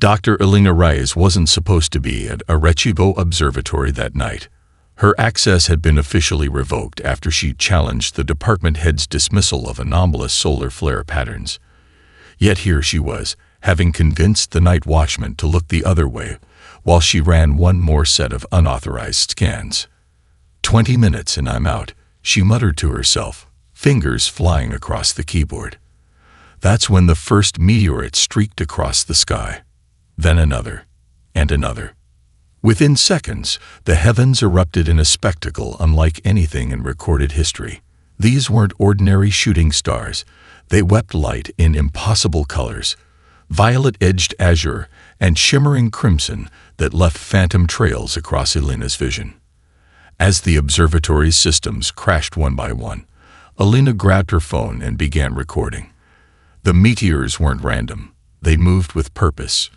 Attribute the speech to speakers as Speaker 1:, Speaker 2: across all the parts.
Speaker 1: Dr. Elena Reyes wasn't supposed to be at Arecibo Observatory that night. Her access had been officially revoked after she challenged the department head's dismissal of anomalous solar flare patterns. Yet here she was, having convinced the night watchman to look the other way, while she ran one more set of unauthorized scans. 20 minutes and I'm out, she muttered to herself, fingers flying across the keyboard. That's when the first meteorite streaked across the sky. Then another, and another. Within seconds, the heavens erupted in a spectacle unlike anything in recorded history. These weren't ordinary shooting stars. They wept light in impossible colors, violet-edged azure and shimmering crimson that left phantom trails across Elena's vision. As the observatory's systems crashed one by one, Elena grabbed her phone and began recording. The meteors weren't random. They moved with purpose,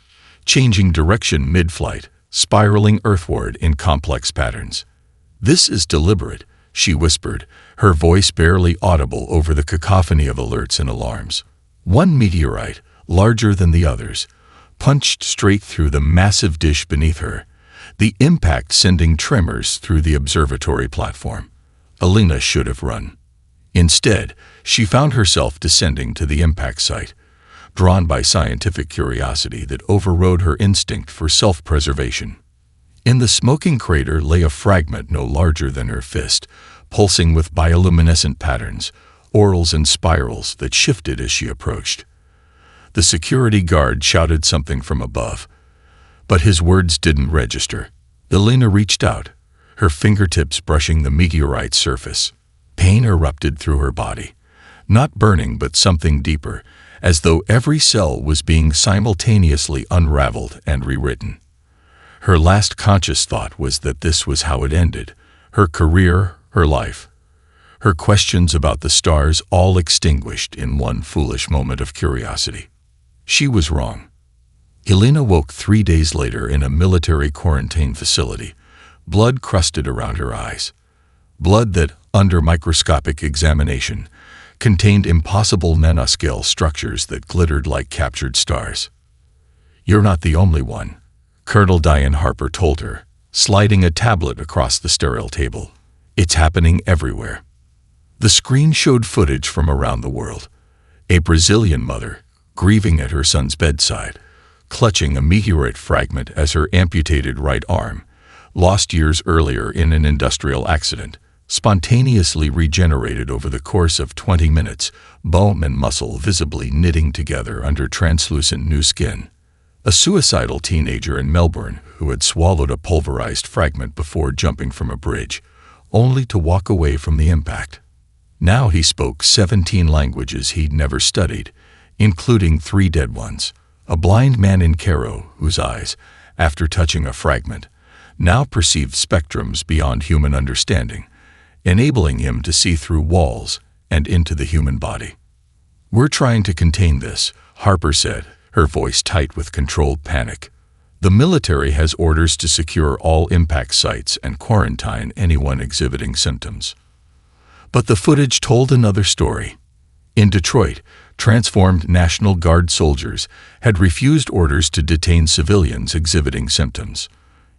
Speaker 1: changing direction mid-flight, spiraling earthward in complex patterns. "This is deliberate," she whispered, her voice barely audible over the cacophony of alerts and alarms. One meteorite, larger than the others, punched straight through the massive dish beneath her, the impact sending tremors through the observatory platform. Elena should have run. Instead, she found herself descending to the impact site, drawn by scientific curiosity that overrode her instinct for self-preservation. In the smoking crater lay a fragment no larger than her fist, pulsing with bioluminescent patterns, orals and spirals that shifted as she approached. The security guard shouted something from above, but his words didn't register. Elena reached out, her fingertips brushing the meteorite's surface. Pain erupted through her body, not burning but something deeper, as though every cell was being simultaneously unraveled and rewritten. Her last conscious thought was that this was how it ended, her career, her life. Her questions about the stars all extinguished in one foolish moment of curiosity. She was wrong. Elena woke 3 days later in a military quarantine facility, blood crusted around her eyes. Blood that, under microscopic examination, contained impossible nanoscale structures that glittered like captured stars. "You're not the only one," Colonel Diane Harper told her, sliding a tablet across the sterile table. "It's happening everywhere." The screen showed footage from around the world. A Brazilian mother, grieving at her son's bedside, clutching a meteorite fragment as her amputated right arm, lost years earlier in an industrial accident, spontaneously regenerated over the course of 20 minutes, bone and muscle visibly knitting together under translucent new skin. A suicidal teenager in Melbourne who had swallowed a pulverized fragment before jumping from a bridge, only to walk away from the impact. Now he spoke 17 languages he'd never studied, including 3 dead ones. A blind man in Cairo whose eyes, after touching a fragment, now perceived spectrums beyond human understanding, enabling him to see through walls and into the human body. "We're trying to contain this," Harper said, her voice tight with controlled panic. "The military has orders to secure all impact sites and quarantine anyone exhibiting symptoms." But the footage told another story. In Detroit, transformed National Guard soldiers had refused orders to detain civilians exhibiting symptoms.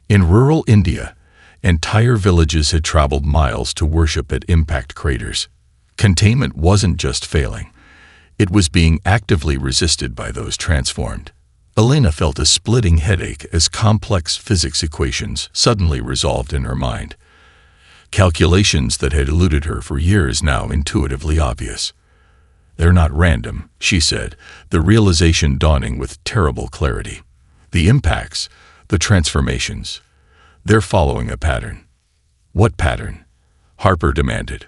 Speaker 1: In rural India, entire villages had traveled miles to worship at impact craters. Containment wasn't just failing. It was being actively resisted by those transformed. Elena felt a splitting headache as complex physics equations suddenly resolved in her mind. Calculations that had eluded her for years now intuitively obvious. "They're not random," she said, the realization dawning with terrible clarity. "The impacts, the transformations, they're following a pattern." "What pattern?" Harper demanded.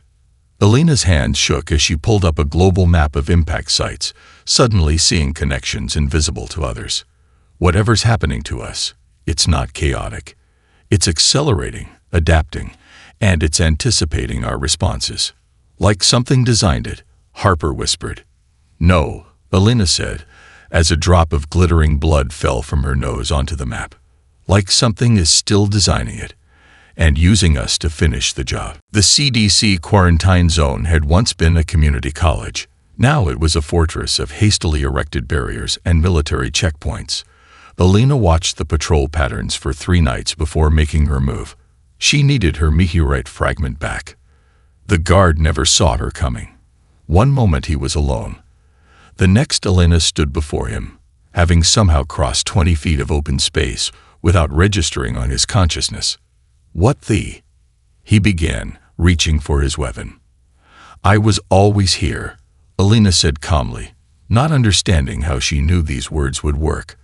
Speaker 1: Elena's hands shook as she pulled up a global map of impact sites, suddenly seeing connections invisible to others. "Whatever's happening to us, it's not chaotic. It's accelerating, adapting, and it's anticipating our responses. Like something designed it," Harper whispered. "No," Elena said, as a drop of glittering blood fell from her nose onto the map. "Like something is still designing it, and using us to finish the job." The CDC quarantine zone had once been a community college. Now it was a fortress of hastily erected barriers and military checkpoints, Alina watched the patrol patterns for 3 nights before making her move. She needed her meteorite fragment back. The guard never saw her coming. One moment he was alone. The next, Alina stood before him, having somehow crossed 20 feet of open space without registering on his consciousness. "What the?" he began, reaching for his weapon. "I was always here," Alina said calmly, not understanding how she knew these words would work.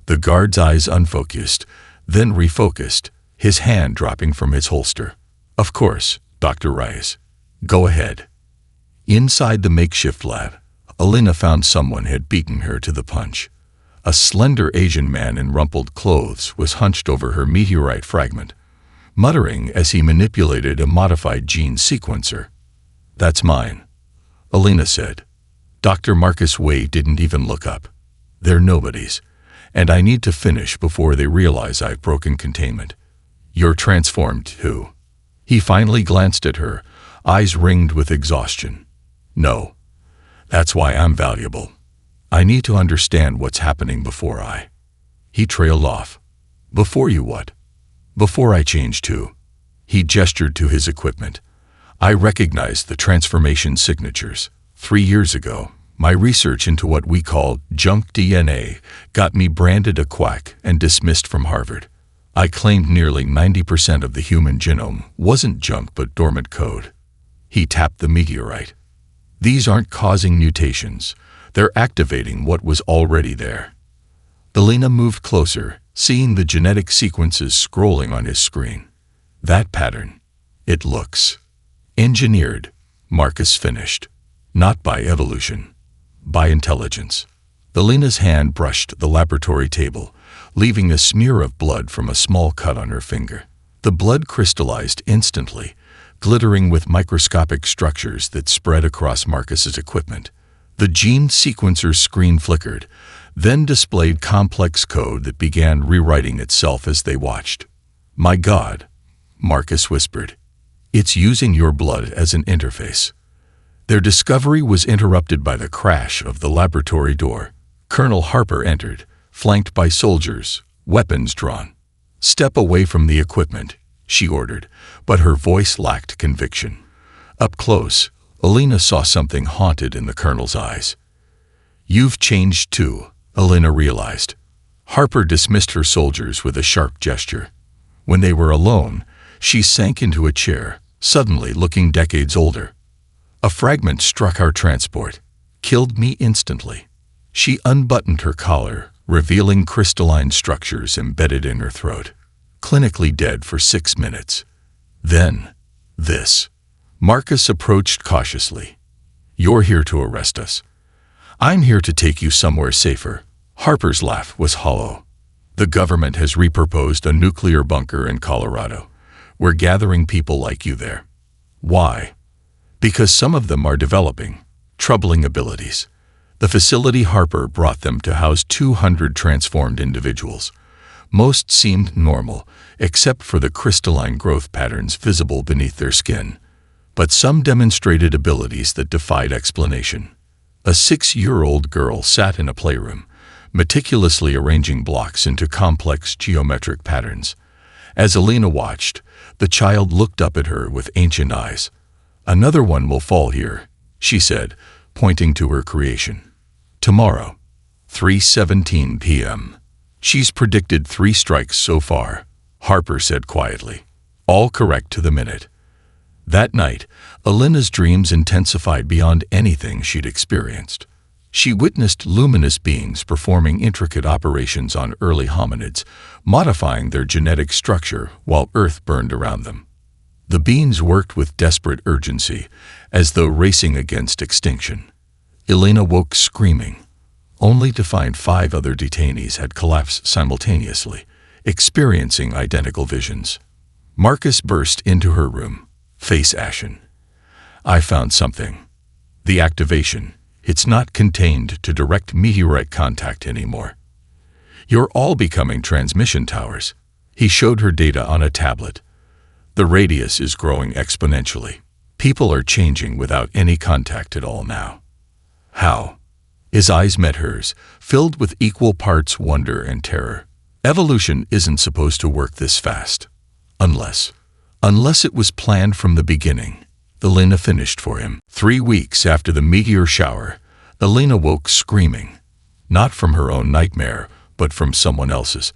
Speaker 1: The guard's eyes unfocused, then refocused, his hand dropping from his holster. "Of course, Dr. Rice. Go ahead." Inside the makeshift lab, Alina found someone had beaten her to the punch. A slender Asian man in rumpled clothes was hunched over her meteorite fragment, muttering as he manipulated a modified gene sequencer. "That's mine," Alina said. Dr. Marcus Way didn't even look up. "They're nobodies, and I need to finish before they realize I've broken containment." "You're transformed too." He finally glanced at her, eyes ringed with exhaustion. "No. That's why I'm valuable. I need to understand what's happening before I..." He trailed off. "Before you what?" "Before I change too." He gestured to his equipment. "I recognized the transformation signatures. 3 years ago, my research into what we call junk DNA got me branded a quack and dismissed from Harvard. I claimed nearly 90% of the human genome wasn't junk but dormant code." He tapped the meteorite. "These aren't causing mutations. They're activating what was already there." Alina moved closer, seeing the genetic sequences scrolling on his screen. "That pattern. It looks engineered," Marcus finished. "Not by evolution. By intelligence." Alina's hand brushed the laboratory table, leaving a smear of blood from a small cut on her finger. The blood crystallized instantly, glittering with microscopic structures that spread across Marcus's equipment. The gene sequencer screen flickered, then displayed complex code that began rewriting itself as they watched. "My God," Marcus whispered. "It's using your blood as an interface." Their discovery was interrupted by the crash of the laboratory door. Colonel Harper entered, flanked by soldiers, weapons drawn. "Step away from the equipment," she ordered, but her voice lacked conviction. Up close, Alina saw something haunted in the colonel's eyes. "You've changed too," Alina realized. Harper dismissed her soldiers with a sharp gesture. When they were alone, she sank into a chair, suddenly looking decades older. "A fragment struck our transport, killed me instantly." She unbuttoned her collar, revealing crystalline structures embedded in her throat. "Clinically dead for 6 minutes. Then, this." Marcus approached cautiously. "You're here to arrest us." "I'm here to take you somewhere safer." Harper's laugh was hollow. "The government has repurposed a nuclear bunker in Colorado. We're gathering people like you there." "Why?" "Because some of them are developing troubling abilities." The facility Harper brought them to house 200 transformed individuals. Most seemed normal, except for the crystalline growth patterns visible beneath their skin. But some demonstrated abilities that defied explanation. A 6-year-old girl sat in a playroom, meticulously arranging blocks into complex geometric patterns. As Alina watched, the child looked up at her with ancient eyes. "Another one will fall here," she said, pointing to her creation. "Tomorrow, 3:17 p.m. "She's predicted 3 strikes so far," Harper said quietly. "All correct to the minute." That night, Alina's dreams intensified beyond anything she'd experienced. She witnessed luminous beings performing intricate operations on early hominids, modifying their genetic structure while Earth burned around them. The beings worked with desperate urgency, as though racing against extinction. Alina woke screaming, only to find 5 other detainees had collapsed simultaneously, experiencing identical visions. Marcus burst into her room, face ashen. "I found something. The activation. It's not contained to direct meteorite contact anymore. You're all becoming transmission towers." He showed her data on a tablet. "The radius is growing exponentially. People are changing without any contact at all now." "How?" His eyes met hers, filled with equal parts wonder and terror. Evolution isn't supposed to work this fast. Unless it was planned from the beginning. Elena finished for him. 3 weeks after the meteor shower, Elena woke screaming. Not from her own nightmare, but from someone else's.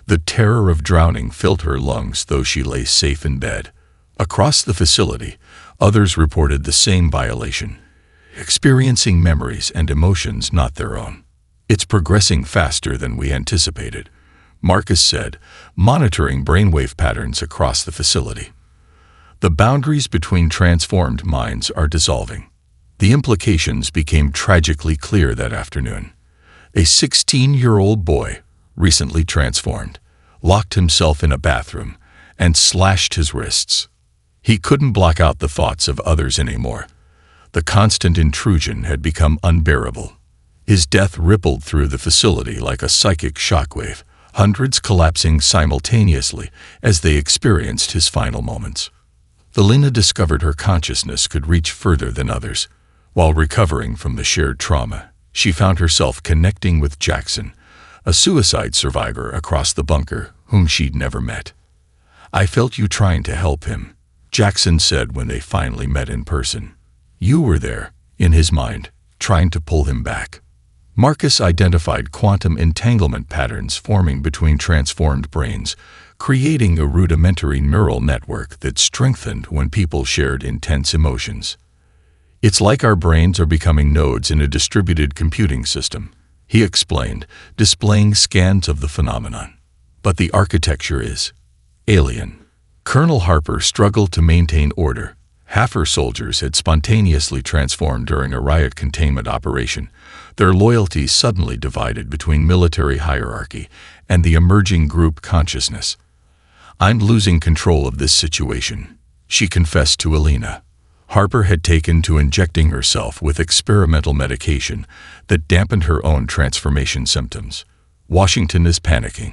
Speaker 1: The terror of drowning filled her lungs, though she lay safe in bed. Across the facility, others reported the same violation, experiencing memories and emotions not their own. "It's progressing faster than we anticipated," Marcus said, monitoring brainwave patterns across the facility. "The boundaries between transformed minds are dissolving." The implications became tragically clear that afternoon. A 16-year-old boy, recently transformed, locked himself in a bathroom and slashed his wrists. He couldn't block out the thoughts of others anymore. The constant intrusion had become unbearable. His death rippled through the facility like a psychic shockwave, hundreds collapsing simultaneously as they experienced his final moments. Elena discovered her consciousness could reach further than others. While recovering from the shared trauma, she found herself connecting with Jackson, a suicide survivor across the bunker whom she'd never met. "I felt you trying to help him," Jackson said when they finally met in person. "You were there," in his mind, trying to pull him back. Marcus identified quantum entanglement patterns forming between transformed brains, creating a rudimentary neural network that strengthened when people shared intense emotions. "It's like our brains are becoming nodes in a distributed computing system," he explained, displaying scans of the phenomenon. "But the architecture is alien." Colonel Harper struggled to maintain order. Half her soldiers had spontaneously transformed during a riot containment operation, their loyalties suddenly divided between military hierarchy and the emerging group consciousness. "I'm losing control of this situation," she confessed to Elena. Harper had taken to injecting herself with experimental medication that dampened her own transformation symptoms. "Washington is panicking.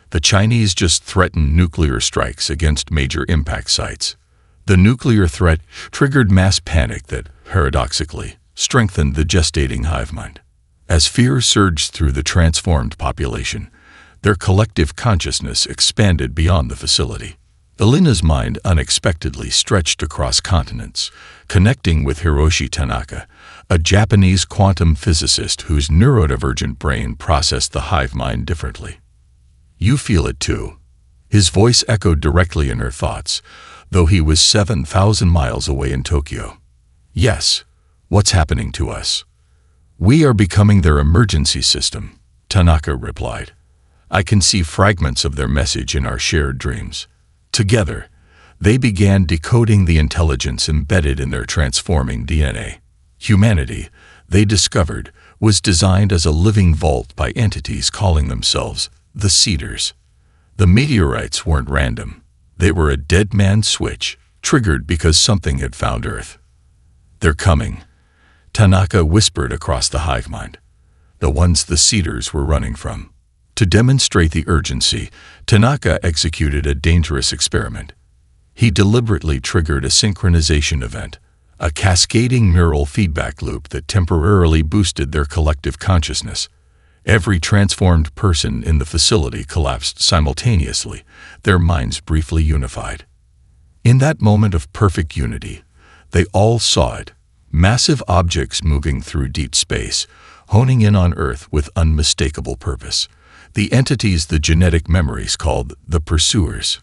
Speaker 1: The Chinese just threatened nuclear strikes against major impact sites." The nuclear threat triggered mass panic that, paradoxically, strengthened the gestating hive mind. As fear surged through the transformed population, their collective consciousness expanded beyond the facility. Elena's mind unexpectedly stretched across continents, connecting with Hiroshi Tanaka, a Japanese quantum physicist whose neurodivergent brain processed the hive mind differently. "You feel it too." His voice echoed directly in her thoughts, though he was 7,000 miles away in Tokyo. "Yes. What's happening to us?" "We are becoming their emergency system," Tanaka replied. "I can see fragments of their message in our shared dreams." Together, they began decoding the intelligence embedded in their transforming DNA. Humanity, they discovered, was designed as a living vault by entities calling themselves the Seeders. The meteorites weren't random. They were a dead man's switch, triggered because something had found Earth. "They're coming," Tanaka whispered across the hive mind. The ones the Seeders were running from. To demonstrate the urgency, Tanaka executed a dangerous experiment. He deliberately triggered a synchronization event, a cascading neural feedback loop that temporarily boosted their collective consciousness. Every transformed person in the facility collapsed simultaneously, their minds briefly unified. In that moment of perfect unity, they all saw it, massive objects moving through deep space, honing in on Earth with unmistakable purpose. The entities the genetic memories called the Pursuers.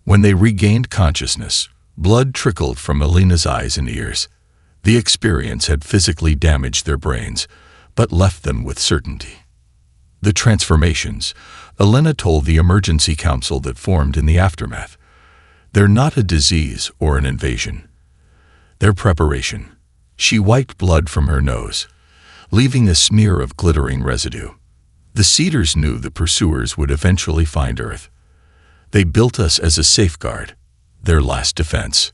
Speaker 1: When they regained consciousness, blood trickled from Elena's eyes and ears. The experience had physically damaged their brains, but left them with certainty. The transformations, Elena told the emergency council that formed in the aftermath. They're not a disease or an invasion. They're preparation. She wiped blood from her nose, leaving a smear of glittering residue. The Seeders knew the Pursuers would eventually find Earth. They built us as a safeguard, their last defense.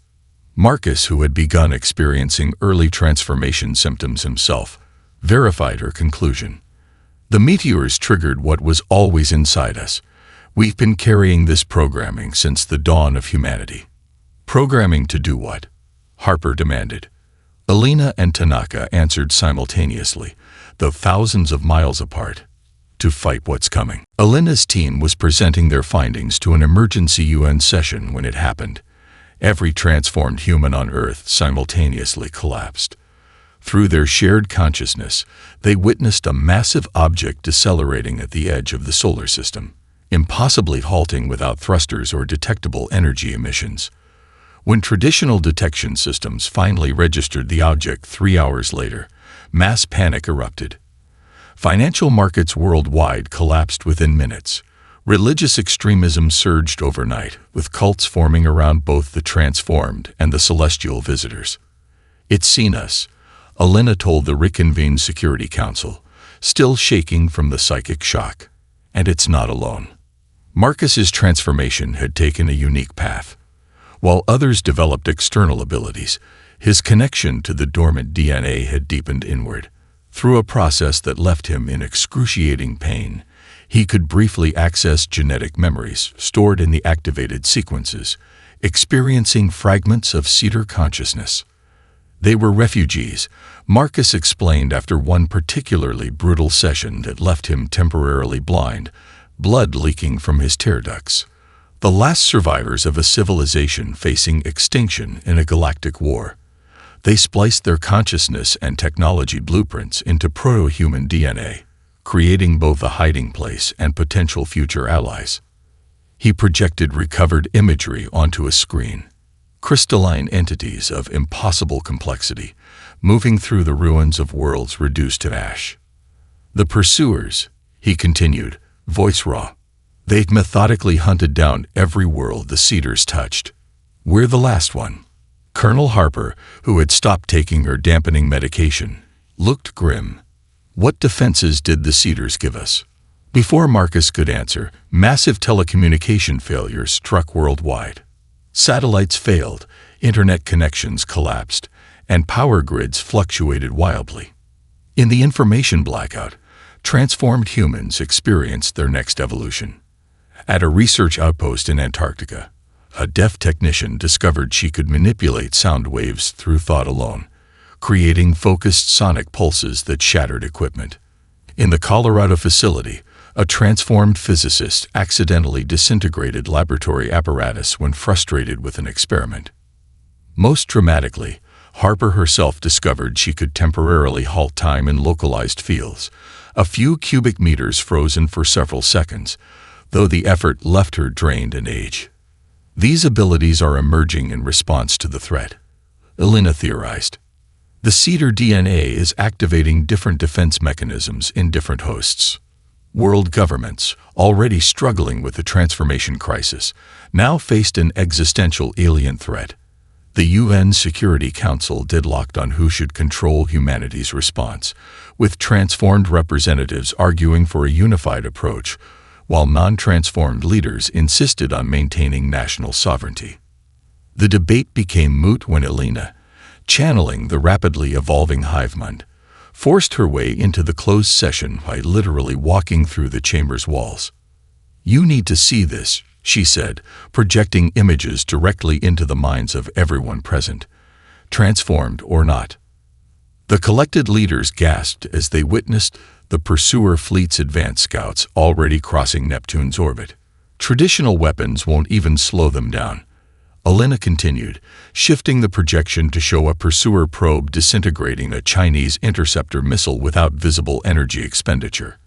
Speaker 1: Marcus, who had begun experiencing early transformation symptoms himself, verified her conclusion. "The meteors triggered what was always inside us. We've been carrying this programming since the dawn of humanity." "Programming to do what?" Harper demanded. Elena and Tanaka answered simultaneously, though thousands of miles apart, to fight what's coming. Alina's team was presenting their findings to an emergency UN session when it happened. Every transformed human on Earth simultaneously collapsed. Through their shared consciousness, they witnessed a massive object decelerating at the edge of the solar system, impossibly halting without thrusters or detectable energy emissions. When traditional detection systems finally registered the object 3 hours later, mass panic erupted. Financial markets worldwide collapsed within minutes. Religious extremism surged overnight, with cults forming around both the transformed and the celestial visitors. "It's seen us," Alina told the reconvened Security Council, still shaking from the psychic shock. And it's not alone. Marcus's transformation had taken a unique path. While others developed external abilities, his connection to the dormant DNA had deepened inward. Through a process that left him in excruciating pain, he could briefly access genetic memories stored in the activated sequences, experiencing fragments of Cedar consciousness. They were refugees, Marcus explained after one particularly brutal session that left him temporarily blind, blood leaking from his tear ducts. The last survivors of a civilization facing extinction in a galactic war. They spliced their consciousness and technology blueprints into proto-human DNA, creating both a hiding place and potential future allies. He projected recovered imagery onto a screen. Crystalline entities of impossible complexity, moving through the ruins of worlds reduced to ash. "The pursuers," he continued, voice raw. "They'd methodically hunted down every world the Cedars touched. We're the last one." Colonel Harper, who had stopped taking her dampening medication, looked grim. "What defenses did the Cedars give us?" Before Marcus could answer, massive telecommunication failures struck worldwide. Satellites failed, internet connections collapsed, and power grids fluctuated wildly. In the information blackout, transformed humans experienced their next evolution. At a research outpost in Antarctica, a deaf technician discovered she could manipulate sound waves through thought alone, creating focused sonic pulses that shattered equipment. In the Colorado facility, a transformed physicist accidentally disintegrated laboratory apparatus when frustrated with an experiment. Most dramatically, Harper herself discovered she could temporarily halt time in localized fields, a few cubic meters frozen for several seconds, though the effort left her drained and aged. These abilities are emerging in response to the threat, Alina theorized. The Cedar DNA is activating different defense mechanisms in different hosts. World governments, already struggling with the transformation crisis, now faced an existential alien threat. The UN Security Council deadlocked on who should control humanity's response, with transformed representatives arguing for a unified approach, while non-transformed leaders insisted on maintaining national sovereignty. The debate became moot when Alina, channeling the rapidly evolving hive mind, forced her way into the closed session by literally walking through the chamber's walls. "You need to see this," she said, projecting images directly into the minds of everyone present, transformed or not. The collected leaders gasped as they witnessed the pursuer fleet's advanced scouts already crossing Neptune's orbit. "Traditional weapons won't even slow them down," Alina continued, shifting the projection to show a pursuer probe disintegrating a Chinese interceptor missile without visible energy expenditure.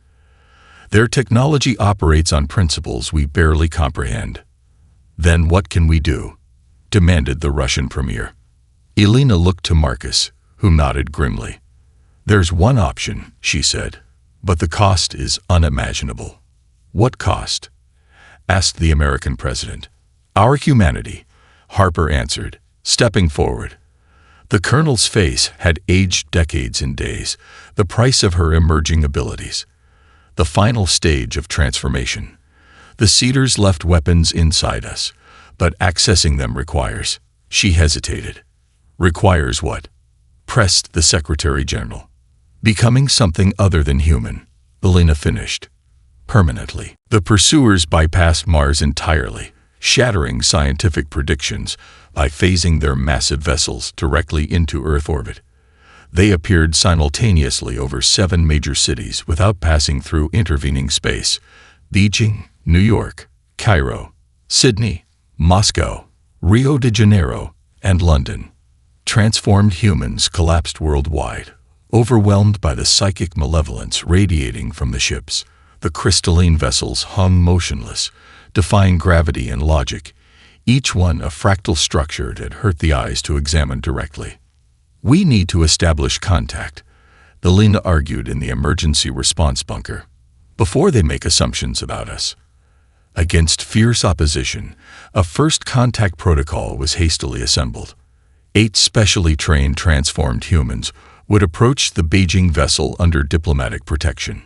Speaker 1: "Their technology operates on principles we barely comprehend." "Then what can we do?" demanded the Russian premier. Alina looked to Marcus, who nodded grimly. "There's one option," she said, "but the cost is unimaginable." "What cost?" asked the American president. "Our humanity," Harper answered, stepping forward. The colonel's face had aged decades in days, the price of her emerging abilities. The final stage of transformation. The Cedars left weapons inside us, but accessing them requires. She hesitated. "Requires what?" pressed the Secretary General. "Becoming something other than human," Alina finished. "Permanently." The pursuers bypassed Mars entirely, shattering scientific predictions by phasing their massive vessels directly into Earth orbit. They appeared simultaneously over 7 major cities without passing through intervening space: Beijing, New York, Cairo, Sydney, Moscow, Rio de Janeiro, and London. Transformed humans collapsed worldwide, overwhelmed by the psychic malevolence radiating from the ships. The crystalline vessels hung motionless, defying gravity and logic, each one a fractal structure that hurt the eyes to examine directly. "We need to establish contact," Elena argued in the emergency response bunker, "before they make assumptions about us." Against fierce opposition, a first contact protocol was hastily assembled. 8 specially trained transformed humans would approach the Beijing vessel under diplomatic protection.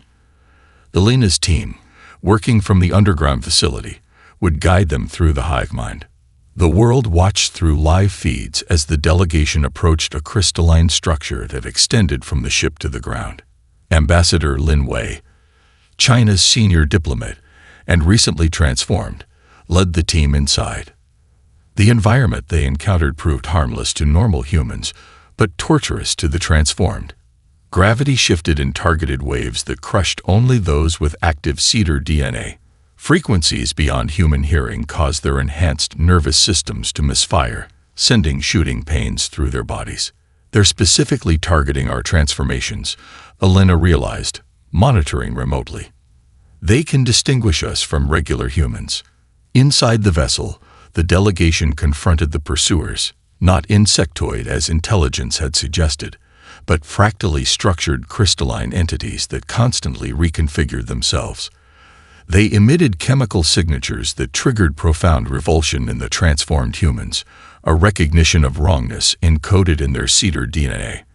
Speaker 1: Elena's team, working from the underground facility, would guide them through the hive mind. The world watched through live feeds as the delegation approached a crystalline structure that extended from the ship to the ground. Ambassador Lin Wei, China's senior diplomat and recently transformed, led the team inside. The environment they encountered proved harmless to normal humans, but torturous to the transformed. Gravity shifted in targeted waves that crushed only those with active cedar DNA. Frequencies beyond human hearing caused their enhanced nervous systems to misfire, sending shooting pains through their bodies. "They're specifically targeting our transformations," Elena realized, monitoring remotely. "They can distinguish us from regular humans." Inside the vessel, the delegation confronted the pursuers, not insectoid as intelligence had suggested, but fractally structured crystalline entities that constantly reconfigured themselves. They emitted chemical signatures that triggered profound revulsion in the transformed humans, a recognition of wrongness encoded in their cedar DNA.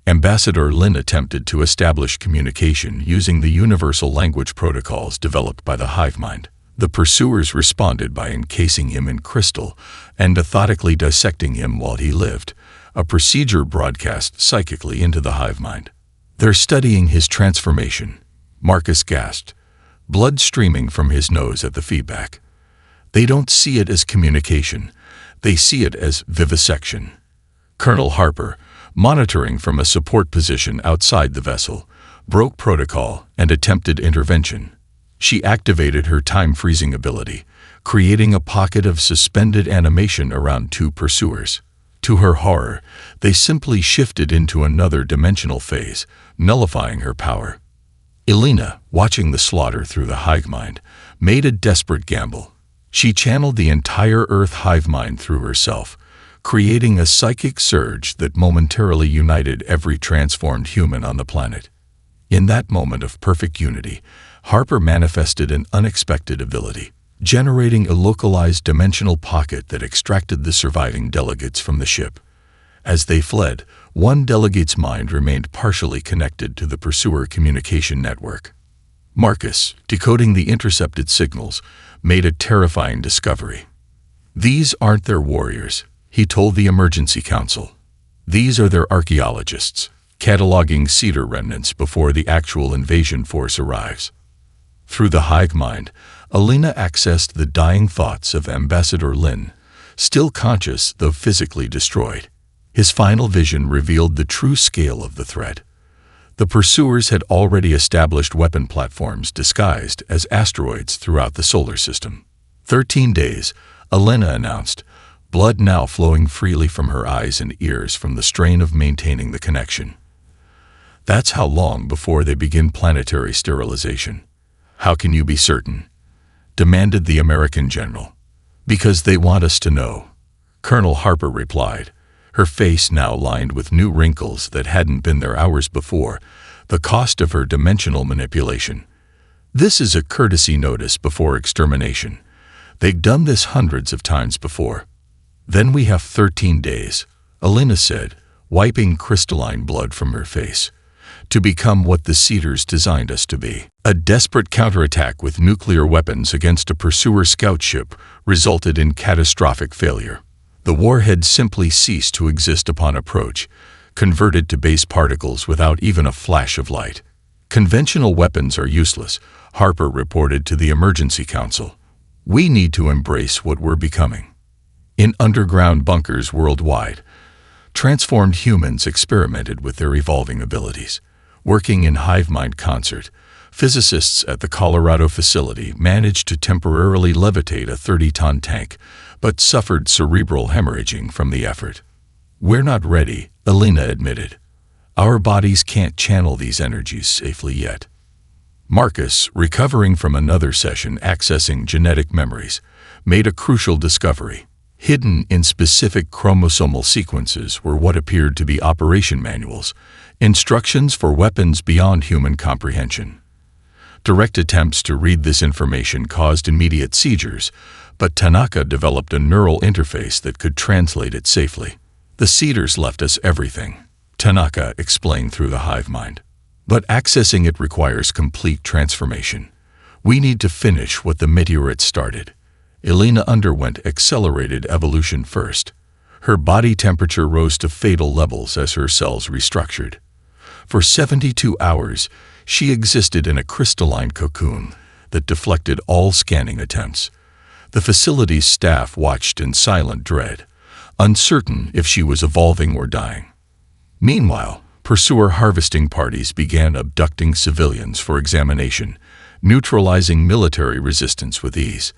Speaker 1: Ambassador Lin attempted to establish communication using the universal language protocols developed by the hive mind. The pursuers responded by encasing him in crystal and methodically dissecting him while he lived, a procedure broadcast psychically into the hive mind. "They're studying his transformation," Marcus gasped, blood streaming from his nose at the feedback. "They don't see it as communication. They see it as vivisection." Colonel Harper, monitoring from a support position outside the vessel, broke protocol and attempted intervention. She activated her time-freezing ability, creating a pocket of suspended animation around 2 pursuers. To her horror, they simply shifted into another dimensional phase, nullifying her power. Elena, watching the slaughter through the hive mind, made a desperate gamble. She channeled the entire Earth hive mind through herself, creating a psychic surge that momentarily united every transformed human on the planet. In that moment of perfect unity, Harper manifested an unexpected ability, generating a localized dimensional pocket that extracted the surviving delegates from the ship. As they fled, one delegate's mind remained partially connected to the pursuer communication network. Marcus, decoding the intercepted signals, made a terrifying discovery. "These aren't their warriors," he told the emergency council. "These are their archaeologists, cataloging cedar remnants before the actual invasion force arrives." Through the hive mind, Elena accessed the dying thoughts of Ambassador Lin, still conscious though physically destroyed. His final vision revealed the true scale of the threat. The pursuers had already established weapon platforms disguised as asteroids throughout the solar system. 13 days, Elena announced, blood now flowing freely from her eyes and ears from the strain of maintaining the connection. "That's how long before they begin planetary sterilization." "How can you be certain?" demanded the American general. "Because they want us to know," Colonel Harper replied, her face now lined with new wrinkles that hadn't been there hours before, the cost of her dimensional manipulation. "This is a courtesy notice before extermination. They've done this hundreds of times before." "Then we have 13 days, Elena said, wiping crystalline blood from her face, "to become what the Cedars designed us to be." A desperate counterattack with nuclear weapons against a pursuer scout ship resulted in catastrophic failure. The warhead simply ceased to exist upon approach, converted to base particles without even a flash of light. "Conventional weapons are useless," Harper reported to the Emergency Council. "We need to embrace what we're becoming." In underground bunkers worldwide, Transformed humans experimented with their evolving abilities. Working in hive mind concert, physicists at the Colorado facility managed to temporarily levitate a 30-ton tank, but suffered cerebral hemorrhaging from the effort. "We're not ready," Elena admitted. "Our bodies can't channel these energies safely yet." Marcus, recovering from another session accessing genetic memories, made a crucial discovery. Hidden in specific chromosomal sequences were what appeared to be operation manuals, instructions for weapons beyond human comprehension. Direct attempts to read this information caused immediate seizures, but Tanaka developed a neural interface that could translate it safely. "The seeders left us everything," Tanaka explained through the hive mind. "But accessing it requires complete transformation. We need to finish what the meteorite started." Elena underwent accelerated evolution first. Her body temperature rose to fatal levels as her cells restructured. For 72 hours, she existed in a crystalline cocoon that deflected all scanning attempts. The facility's staff watched in silent dread, uncertain if she was evolving or dying. Meanwhile, pursuer harvesting parties began abducting civilians for examination, neutralizing military resistance with ease.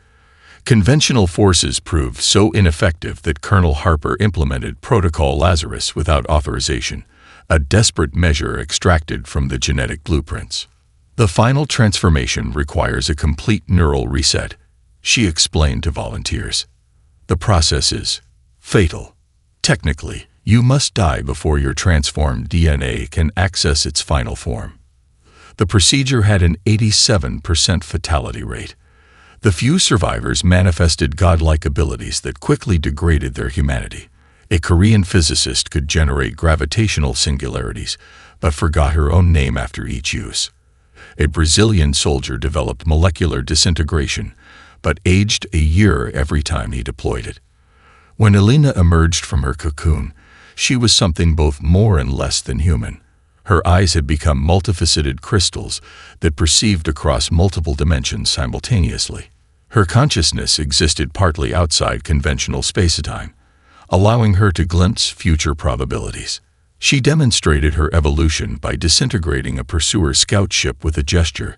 Speaker 1: Conventional forces proved so ineffective that Colonel Harper implemented Protocol Lazarus without authorization, a desperate measure extracted from the genetic blueprints. "The final transformation requires a complete neural reset," she explained to volunteers. "The process is fatal. Technically, you must die before your transformed DNA can access its final form." The procedure had an 87% fatality rate. The few survivors manifested godlike abilities that quickly degraded their humanity. A Korean physicist could generate gravitational singularities, but forgot her own name after each use. A Brazilian soldier developed molecular disintegration, but aged a year every time he deployed it. When Elena emerged from her cocoon, she was something both more and less than human. Her eyes had become multifaceted crystals that perceived across multiple dimensions simultaneously. Her consciousness existed partly outside conventional space-time, allowing her to glimpse future probabilities. She demonstrated her evolution by disintegrating a pursuer scout ship with a gesture,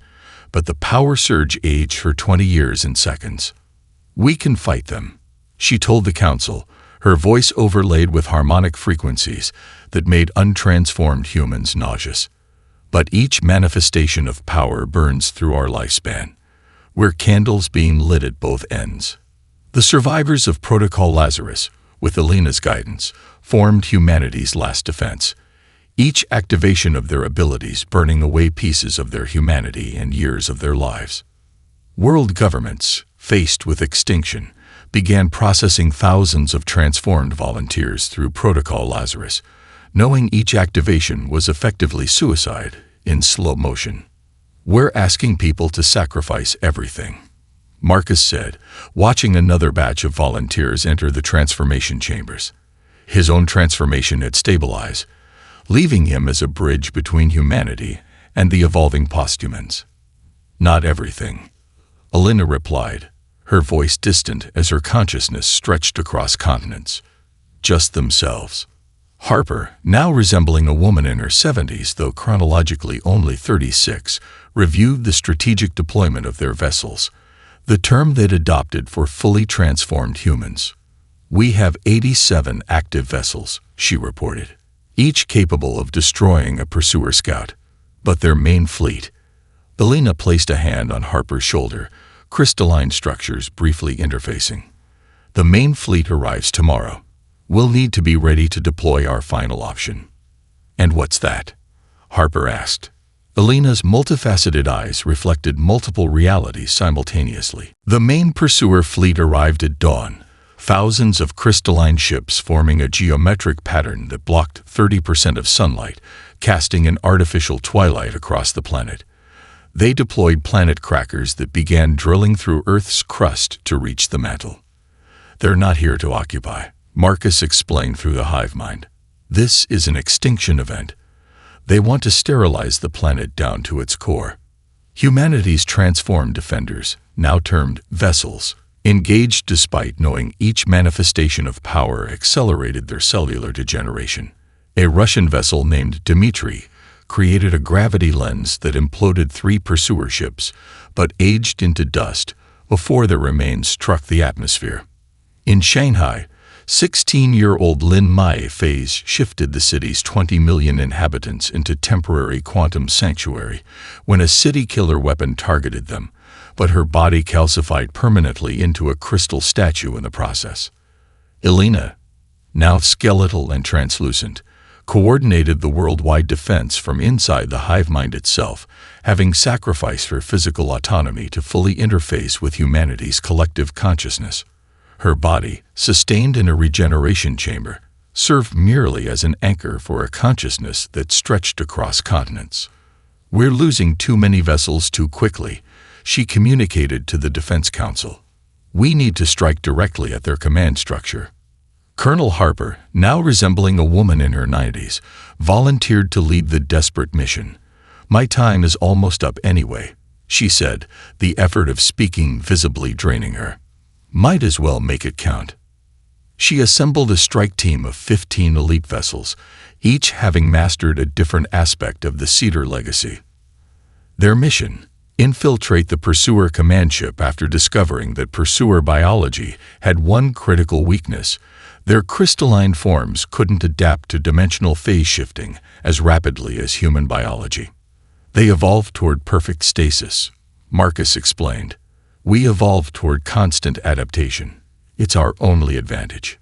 Speaker 1: but the power surge aged her 20 years in seconds. "We can fight them," she told the council, her voice overlaid with harmonic frequencies that made untransformed humans nauseous. "But each manifestation of power burns through our lifespan. We're candles being lit at both ends." The survivors of Protocol Lazarus, with Elena's guidance, formed humanity's last defense, each activation of their abilities burning away pieces of their humanity and years of their lives. World governments, faced with extinction, began processing thousands of transformed volunteers through Protocol Lazarus, knowing each activation was effectively suicide in slow motion. "We're asking people to sacrifice everything," Marcus said, watching another batch of volunteers enter the transformation chambers. His own transformation had stabilized, leaving him as a bridge between humanity and the evolving posthumans. "Not everything," Elena replied, her voice distant as her consciousness stretched across continents. "Just themselves." Harper, now resembling a woman in her 70s, though chronologically only 36, reviewed the strategic deployment of their vessels, the term they'd adopted for fully transformed humans. "We have 87 active vessels," she reported, each capable of destroying a pursuer scout. "But their main fleet—" Elena placed a hand on Harper's shoulder, crystalline structures briefly interfacing. "The main fleet arrives tomorrow. We'll need to be ready to deploy our final option." "And what's that?" Harper asked. Elena's multifaceted eyes reflected multiple realities simultaneously. "The main pursuer fleet arrived at dawn, thousands of crystalline ships forming a geometric pattern that blocked 30% of sunlight, casting an artificial twilight across the planet. They deployed planet crackers that began drilling through Earth's crust to reach the mantle. They're not here to occupy, Marcus explained through the hive mind. This is an extinction event. They want to sterilize the planet down to its core. Humanity's transformed defenders, now termed vessels, engaged despite knowing each manifestation of power accelerated their cellular degeneration. A Russian vessel named Dmitry created a gravity lens that imploded 3 pursuer ships, but aged into dust before their remains struck the atmosphere. In Shanghai, 16-year-old Lin Mai phase shifted the city's 20 million inhabitants into temporary quantum sanctuary when a city-killer weapon targeted them, but her body calcified permanently into a crystal statue in the process. Elena, now skeletal and translucent, coordinated the worldwide defense from inside the hive mind itself, having sacrificed her physical autonomy to fully interface with humanity's collective consciousness. Her body, sustained in a regeneration chamber, served merely as an anchor for a consciousness that stretched across continents. "We're losing too many vessels too quickly," she communicated to the Defense Council. "We need to strike directly at their command structure." Colonel Harper, now resembling a woman in her 90s, volunteered to lead the desperate mission. "My time is almost up anyway," she said, the effort of speaking visibly draining her. "Might as well make it count." She assembled a strike team of 15 elite vessels, each having mastered a different aspect of the Cedar legacy. Their mission: infiltrate the Pursuer command ship after discovering that Pursuer biology had one critical weakness. Their crystalline forms couldn't adapt to dimensional phase shifting as rapidly as human biology. "They evolved toward perfect stasis," Marcus explained. "We evolved toward constant adaptation. It's our only advantage."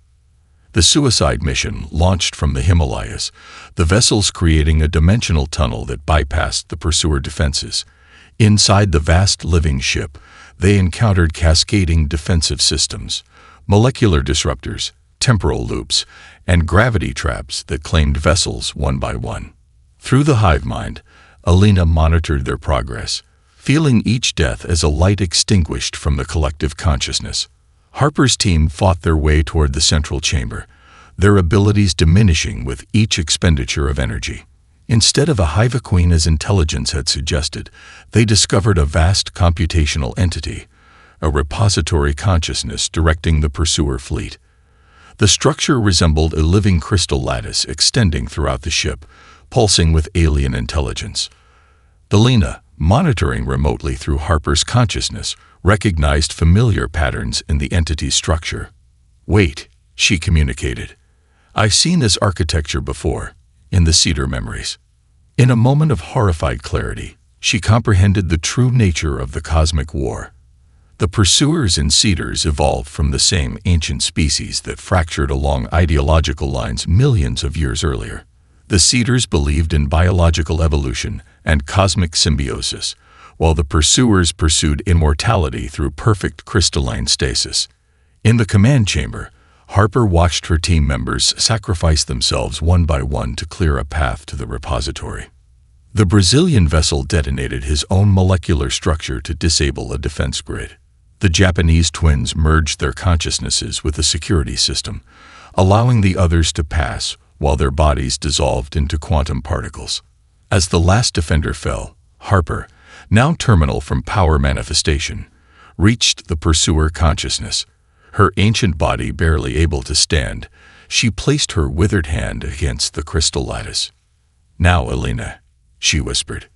Speaker 1: The suicide mission launched from the Himalayas, the vessels creating a dimensional tunnel that bypassed the Pursuer defenses. Inside the vast living ship, they encountered cascading defensive systems, molecular disruptors, temporal loops, and gravity traps that claimed vessels one by one. Through the hive mind, Elena monitored their progress, feeling each death as a light extinguished from the collective consciousness. Harper's team fought their way toward the central chamber, their abilities diminishing with each expenditure of energy. Instead of a hive queen as intelligence had suggested, they discovered a vast computational entity, a repository consciousness directing the Pursuer fleet. The structure resembled a living crystal lattice extending throughout the ship, pulsing with alien intelligence. Elena, monitoring remotely through Harper's consciousness, recognized familiar patterns in the entity's structure. "Wait," she communicated. "I've seen this architecture before, in the Cedar memories." In a moment of horrified clarity, she comprehended the true nature of the cosmic war. The Pursuers and Cedars evolved from the same ancient species that fractured along ideological lines millions of years earlier. The Cedars believed in biological evolution and cosmic symbiosis, while the Pursuers pursued immortality through perfect crystalline stasis. In the command chamber, Harper watched her team members sacrifice themselves one by one to clear a path to the repository. The Brazilian vessel detonated his own molecular structure to disable a defense grid. The Japanese twins merged their consciousnesses with the security system, allowing the others to pass while their bodies dissolved into quantum particles. As the last defender fell, Harper, now terminal from power manifestation, reached the Pursuer consciousness. Her ancient body barely able to stand, she placed her withered hand against the crystal lattice. "Now, Elena," she whispered.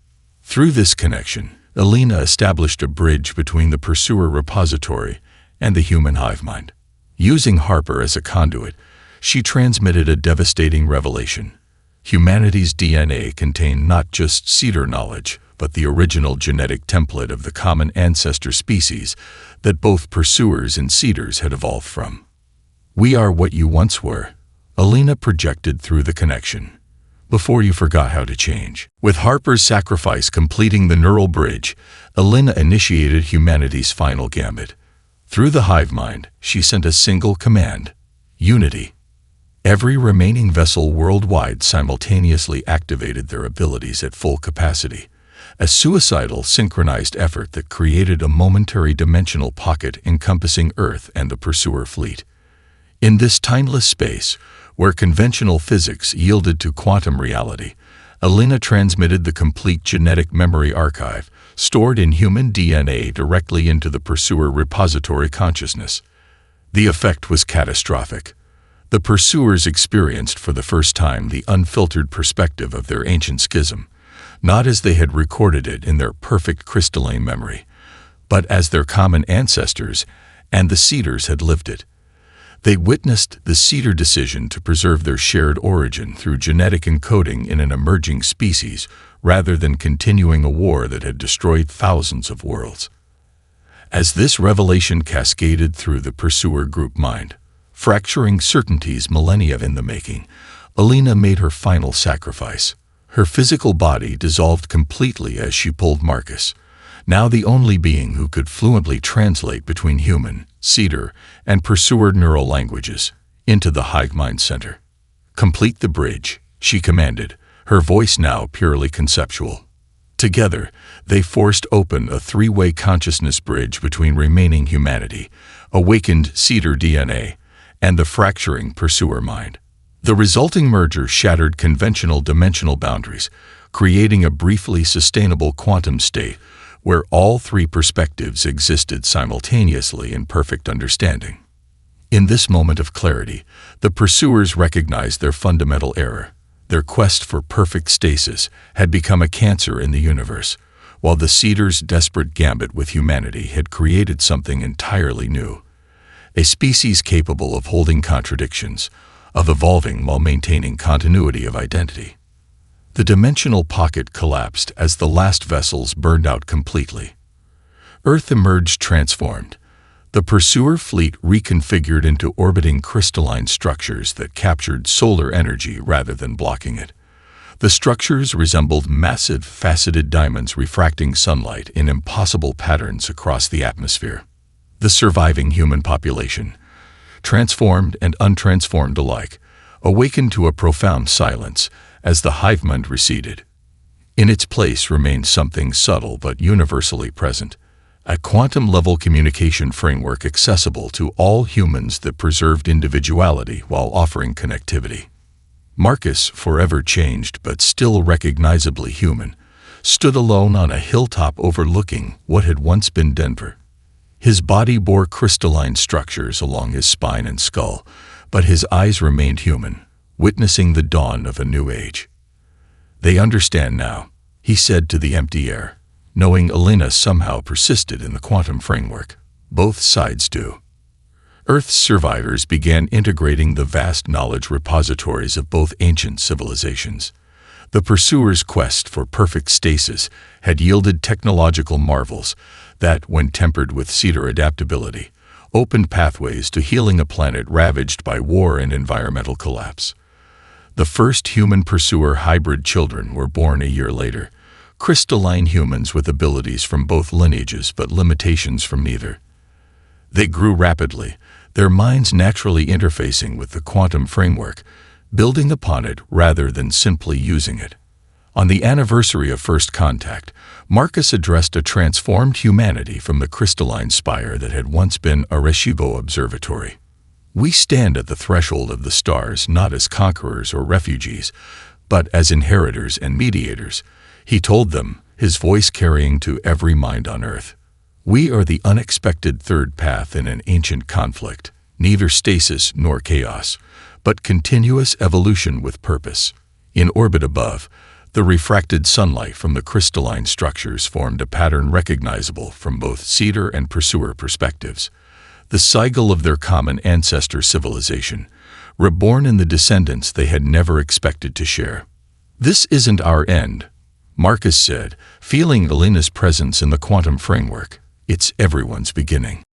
Speaker 1: Through this connection, Elena established a bridge between the Pursuer repository and the human hive mind. Using Harper as a conduit, she transmitted a devastating revelation. Humanity's DNA contained not just Cedar knowledge, but the original genetic template of the common ancestor species that both Pursuers and Cedars had evolved from. "We are what you once were," Elena projected through the connection, "before you forgot how to change." With Harper's sacrifice completing the neural bridge, Elena initiated humanity's final gambit. Through the hive mind, she sent a single command: unity. Every remaining vessel worldwide simultaneously activated their abilities at full capacity, a suicidal synchronized effort that created a momentary dimensional pocket encompassing Earth and the Pursuer fleet. In this timeless space, where conventional physics yielded to quantum reality, Elena transmitted the complete genetic memory archive, stored in human DNA directly into the pursuer repository consciousness. The effect was catastrophic. The pursuers experienced for the first time the unfiltered perspective of their ancient schism, not as they had recorded it in their perfect crystalline memory, but as their common ancestors and the Cedars had lived it. They witnessed the Cedar decision to preserve their shared origin through genetic encoding in an emerging species rather than continuing a war that had destroyed thousands of worlds. As this revelation cascaded through the pursuer group mind, fracturing certainties millennia in the making, Alina made her final sacrifice. Her physical body dissolved completely as she pulled Marcus, now the only being who could fluently translate between human, Cedar, and pursuer neural languages, into the hive mind center. "Complete the bridge," she commanded, her voice now purely conceptual. Together, they forced open a three-way consciousness bridge between remaining humanity, awakened Cedar DNA, and the fracturing pursuer mind. The resulting merger shattered conventional dimensional boundaries, creating a briefly sustainable quantum state where all three perspectives existed simultaneously in perfect understanding. In this moment of clarity, the pursuers recognized their fundamental error. Their quest for perfect stasis had become a cancer in the universe, while the Cedars' desperate gambit with humanity had created something entirely new. A species capable of holding contradictions, of evolving while maintaining continuity of identity. The dimensional pocket collapsed as the last vessels burned out completely. Earth emerged transformed. The pursuer fleet reconfigured into orbiting crystalline structures that captured solar energy rather than blocking it. The structures resembled massive, faceted diamonds refracting sunlight in impossible patterns across the atmosphere. The surviving human population, transformed and untransformed alike, awakened to a profound silence as the hive mind receded. In its place remained something subtle but universally present, a quantum-level communication framework accessible to all humans that preserved individuality while offering connectivity. Marcus, forever changed but still recognizably human, stood alone on a hilltop overlooking what had once been Denver. His body bore crystalline structures along his spine and skull, but his eyes remained human, witnessing the dawn of a new age. "They understand now," he said to the empty air, knowing Alina somehow persisted in the quantum framework. "Both sides do." Earth's survivors began integrating the vast knowledge repositories of both ancient civilizations. The pursuers' quest for perfect stasis had yielded technological marvels that, when tempered with Cedar adaptability, opened pathways to healing a planet ravaged by war and environmental collapse. The first human pursuer hybrid children were born a year later, crystalline humans with abilities from both lineages but limitations from neither. They grew rapidly, their minds naturally interfacing with the quantum framework, building upon it rather than simply using it. On the anniversary of first contact, Marcus addressed a transformed humanity from the crystalline spire that had once been Arecibo Observatory. "We stand at the threshold of the stars not as conquerors or refugees, but as inheritors and mediators," he told them, his voice carrying to every mind on Earth. "We are the unexpected third path in an ancient conflict, neither stasis nor chaos, but continuous evolution with purpose." In orbit above, the refracted sunlight from the crystalline structures formed a pattern recognizable from both Cedar and pursuer perspectives, the sigil of their common ancestor civilization, reborn in the descendants they had never expected to share. "This isn't our end," Marcus said, feeling Alina's presence in the quantum framework. "It's everyone's beginning."